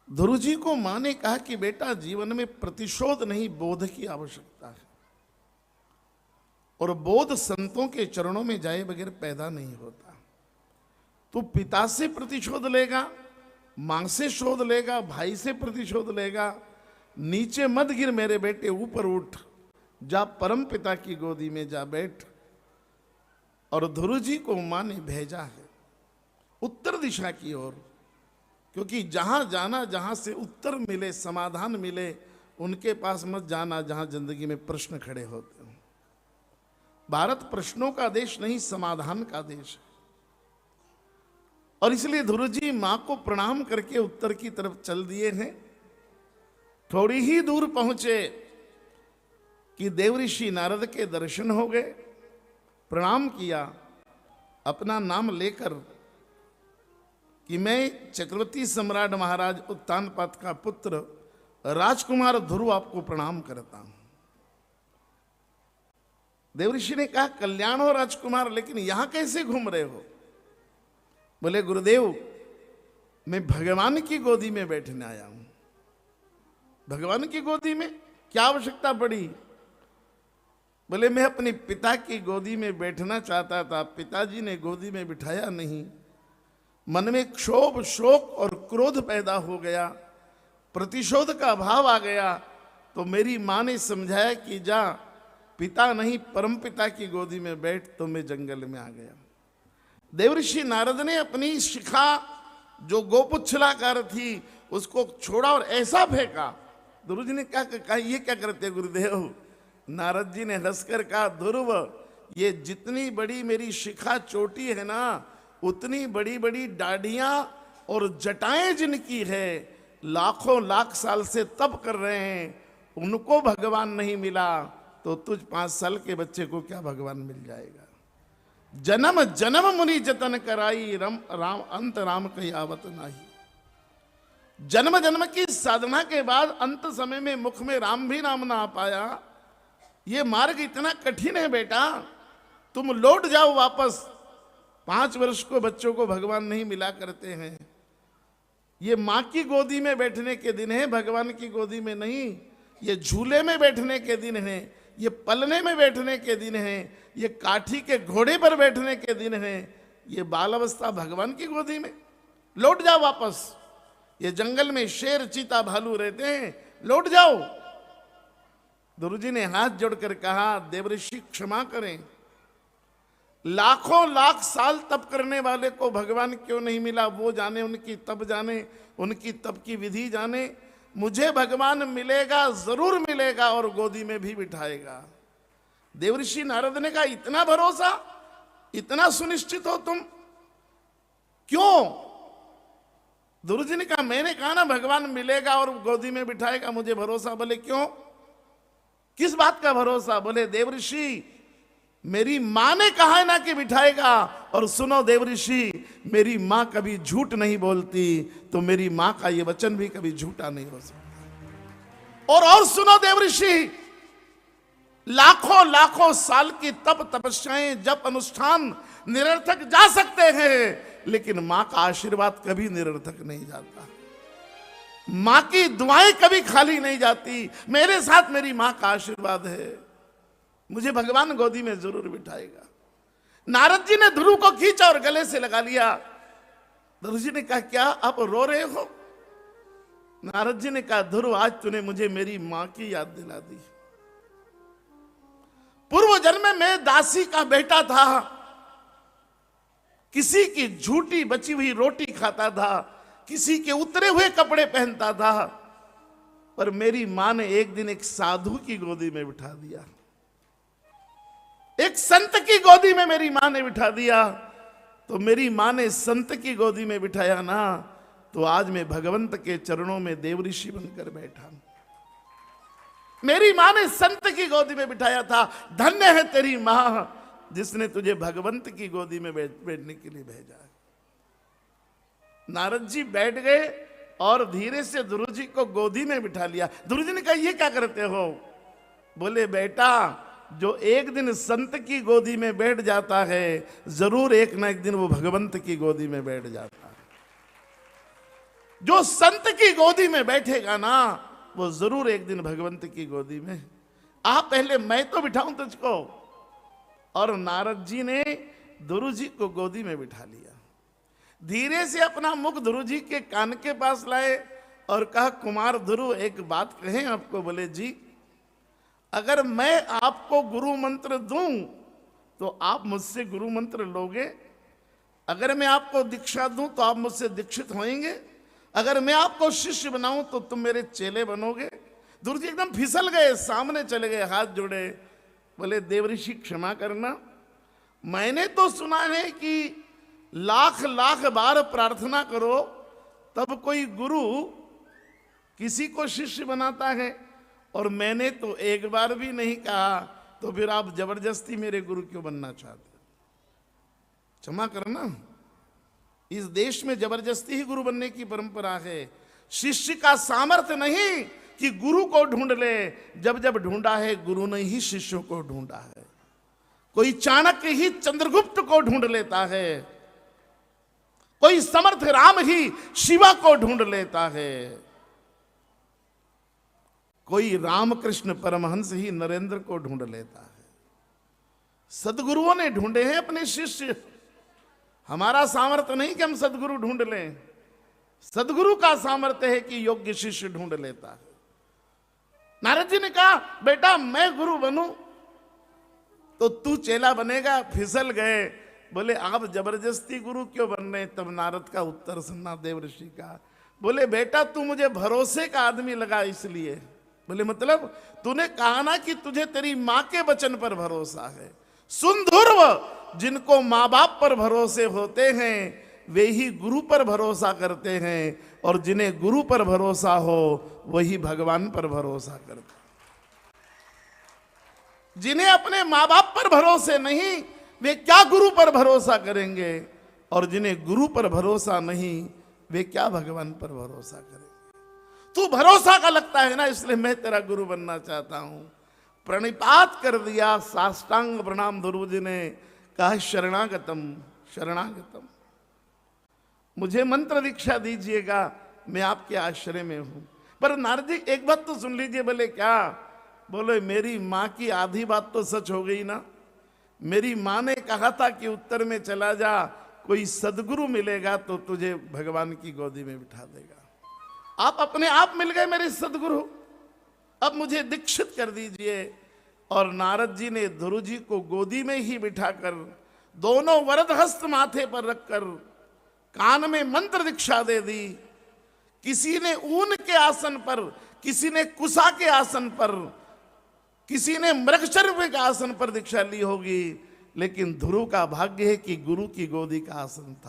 ध्रुव जी को मां ने कहा कि बेटा जीवन में प्रतिशोध नहीं बोध की आवश्यकता है, और बोध संतों के चरणों में जाए बगैर पैदा नहीं होता। तू पिता से प्रतिशोध लेगा, मां से शोध लेगा, भाई से प्रतिशोध लेगा, नीचे मत गिर मेरे बेटे, ऊपर उठ, जा परम पिता की गोदी में जा बैठ। और ध्रुव जी को मां ने भेजा है उत्तर दिशा की ओर, क्योंकि जहां जाना जहां से उत्तर मिले, समाधान मिले, उनके पास मत जाना जहां जिंदगी में प्रश्न खड़े होते हैं। भारत प्रश्नों का देश नहीं, समाधान का देश है। और इसलिए ध्रुव जी मां को प्रणाम करके उत्तर की तरफ चल दिए हैं। थोड़ी ही दूर पहुंचे कि देवऋषि नारद के दर्शन हो गए, प्रणाम किया, अपना नाम लेकर कि मैं चक्रवर्ती सम्राट महाराज उत्तानपाद का पुत्र राजकुमार ध्रुव आपको प्रणाम करता हूं। देवऋषि ने कहा कल्याण हो राजकुमार, लेकिन यहां कैसे घूम रहे हो? बोले गुरुदेव, मैं भगवान की गोदी में बैठने आया हूं। भगवान की गोदी में क्या आवश्यकता पड़ी? बोले मैं अपने पिता की गोदी में बैठना चाहता था, पिताजी ने गोदी में बिठाया नहीं, मन में क्षोभ, शोक और क्रोध पैदा हो गया, प्रतिशोध का भाव आ गया। तो मेरी मां ने समझाया कि जा, पिता नहीं परम पिता की गोदी में बैठ। तो मैं जंगल में आ गया। देवऋषि नारद ने अपनी शिखा जो गोपुच्छलाकार थी उसको छोड़ा और ऐसा फेंका। ध्रुव जी ने कहा ये क्या करते गुरुदेव? नारद जी ने हंसकर कहा ध्रुव, ये जितनी बड़ी मेरी शिखा चोटी है ना, उतनी बड़ी बड़ी दाढ़ियां और जटाएं जिनकी है, लाखों लाख साल से तप कर रहे हैं, उनको भगवान नहीं मिला तो तुझ 5 साल के बच्चे को क्या भगवान मिल जाएगा? जन्म जन्म मुनि जतन कराई, राम अंत राम कही आवत नाही। जन्म जन्म की साधना के बाद अंत समय में मुख में राम भी नाम ना आ पाया। ये मार्ग इतना कठिन है बेटा, तुम लौट जाओ वापस। 5 वर्ष को बच्चों को भगवान नहीं मिला करते हैं। ये मां की गोदी में बैठने के दिन है, भगवान की गोदी में नहीं। ये झूले में बैठने के दिन है, ये पलने में बैठने के दिन है, ये काठी के घोड़े पर बैठने के दिन है। ये बाल अवस्था भगवान की गोदी में। लौट जाओ वापस। ये जंगल में शेर चीता भालू रहते हैं, लौट जाओ। ध्रुव जी ने हाथ जोड़कर कहा देवऋषि क्षमा करें, लाखों लाख साल तप करने वाले को भगवान क्यों नहीं मिला? वो जाने, उनकी तप जाने, उनकी तप की विधि जाने। मुझे भगवान मिलेगा, जरूर मिलेगा, और गोदी में भी बिठाएगा। देवऋषि नारद ने कहा इतना भरोसा, इतना सुनिश्चित हो तुम? क्यों? ध्रुव जी ने कहा मैंने कहा ना भगवान मिलेगा और गोदी में बिठाएगा, मुझे भरोसा। बोले क्यों, किस बात का भरोसा? बोले देवऋषि, मेरी मां ने कहा है ना कि बिठाएगा। और सुनो देवऋषि, मेरी मां कभी झूठ नहीं बोलती, तो मेरी मां का ये वचन भी कभी झूठा नहीं हो सकता। और सुनो देवऋषि, लाखों लाखों साल की तप तपस्याएं जप अनुष्ठान निरर्थक जा सकते हैं, लेकिन मां का आशीर्वाद कभी निरर्थक नहीं जाता। मां की दुआएं कभी खाली नहीं जाती। मेरे साथ मेरी मां का आशीर्वाद है, मुझे भगवान गोदी में जरूर बिठाएगा। नारद जी ने ध्रुव को खींचा और गले से लगा लिया। ध्रुव जी ने कहा क्या आप रो रहे हो? नारद जी ने कहा ध्रुव, आज तूने मुझे मेरी मां की याद दिला दी। पूर्व जन्म में मैं दासी का बेटा था, किसी की झूठी बची हुई रोटी खाता था, किसी के उतरे हुए कपड़े पहनता था, पर मेरी मां ने एक दिन एक साधु की गोदी में बिठा दिया, एक संत की गोदी में मेरी मां ने बिठा दिया। तो मेरी मां ने संत की गोदी में बिठाया ना, तो आज मैं भगवंत के चरणों में देवऋषि बनकर बैठा। मेरी मां ने संत की गोदी में बिठाया था। धन्य है तेरी मां जिसने तुझे भगवंत की गोदी में बैठने के लिए भेजा। नारद जी बैठ गए और धीरे से ध्रुव जी को गोदी में बिठा लिया। ध्रुव जी ने कहा ये क्या करते हो? बोले बेटा, जो एक दिन संत की गोदी में बैठ जाता है, जरूर एक ना एक दिन वो भगवंत की गोदी में बैठ जाता है। जो संत की गोदी में बैठेगा ना वो जरूर एक दिन भगवंत की गोदी में। आप पहले मैं तो बिठाऊं तुझको। और नारद जी ने ध्रुव जी को गोदी में बिठा लिया। धीरे से अपना मुख ध्रुव जी के कान के पास लाए और कहा, कुमार ध्रुव एक बात कहें आपको। बोले जी, अगर मैं आपको गुरु मंत्र दूं तो आप मुझसे गुरु मंत्र लोगे? अगर मैं आपको दीक्षा दूं तो आप मुझसे दीक्षित होएंगे? अगर मैं आपको शिष्य बनाऊं तो तुम मेरे चेले बनोगे? ध्रुव जी एकदम फिसल गए, सामने चले गए, हाथ जोड़े। बोले, देवऋषि क्षमा करना, मैंने तो सुना है कि लाख लाख बार प्रार्थना करो तब कोई गुरु किसी को शिष्य बनाता है, और मैंने तो एक बार भी नहीं कहा, तो फिर आप जबरदस्ती मेरे गुरु क्यों बनना चाहते? क्षमा करना, इस देश में जबरदस्ती ही गुरु बनने की परंपरा है। शिष्य का सामर्थ्य नहीं कि गुरु को ढूंढ ले, जब जब ढूंढा है गुरु ने ही शिष्यों को ढूंढा है। कोई चाणक्य ही चंद्रगुप्त को ढूंढ लेता है, कोई समर्थ राम ही शिवा को ढूंढ लेता है, कोई रामकृष्ण परमहंस ही नरेंद्र को ढूंढ लेता है। सदगुरुओं ने ढूंढे हैं अपने शिष्य। हमारा सामर्थ्य नहीं कि हम सदगुरु ढूंढ लें, सदगुरु का सामर्थ्य है कि योग्य शिष्य ढूंढ लेता है। नारद जी ने कहा, बेटा मैं गुरु बनूं तो तू चेला बनेगा। फिसल गए। बोले, आप जबरदस्ती गुरु क्यों बन रहे? तब नारद का उत्तर सुनना देवऋषि का। बोले, बेटा तू मुझे भरोसे का आदमी लगा इसलिए। बोले, मतलब? तूने कहा ना कि तुझे तेरी मां के वचन पर भरोसा है। सुन ध्रुव, जिनको माँ बाप पर भरोसे होते हैं वे ही गुरु पर भरोसा करते हैं, और जिन्हें गुरु पर भरोसा हो वही भगवान पर भरोसा करते हैं। जिन्हें अपने माँ बाप पर भरोसे नहीं वे क्या गुरु पर भरोसा करेंगे, और जिन्हें गुरु पर भरोसा नहीं वे क्या भगवान पर भरोसा करेंगे। तू भरोसा का लगता है ना, इसलिए मैं तेरा गुरु बनना चाहता हूं। प्रणिपात कर दिया, साष्टांग प्रणाम ध्रुव जी ने। कहा, शरणागतम शरणागतम, मुझे मंत्र दीक्षा दीजिएगा, मैं आपके आश्रय में हूं। पर नारद जी एक बात तो सुन लीजिए। बोले, क्या? बोले, मेरी माँ की आधी बात तो सच हो गई ना। मेरी माँ ने कहा था कि उत्तर में चला जा, कोई सदगुरु मिलेगा तो तुझे भगवान की गोदी में बिठा देगा। आप अपने आप मिल गए मेरे सदगुरु, अब मुझे दीक्षित कर दीजिए। और नारद जी ने ध्रुव जी को गोदी में ही बिठाकर, दोनों वरद हस्त माथे पर रखकर कान में मंत्र दीक्षा दे दी। किसी ने ऊन के आसन पर, किसी ने कुशा के आसन पर, किसी ने मृगचर्य के आसन पर दीक्षा ली होगी, लेकिन ध्रुव का भाग्य है कि गुरु की गोदी का आसन था।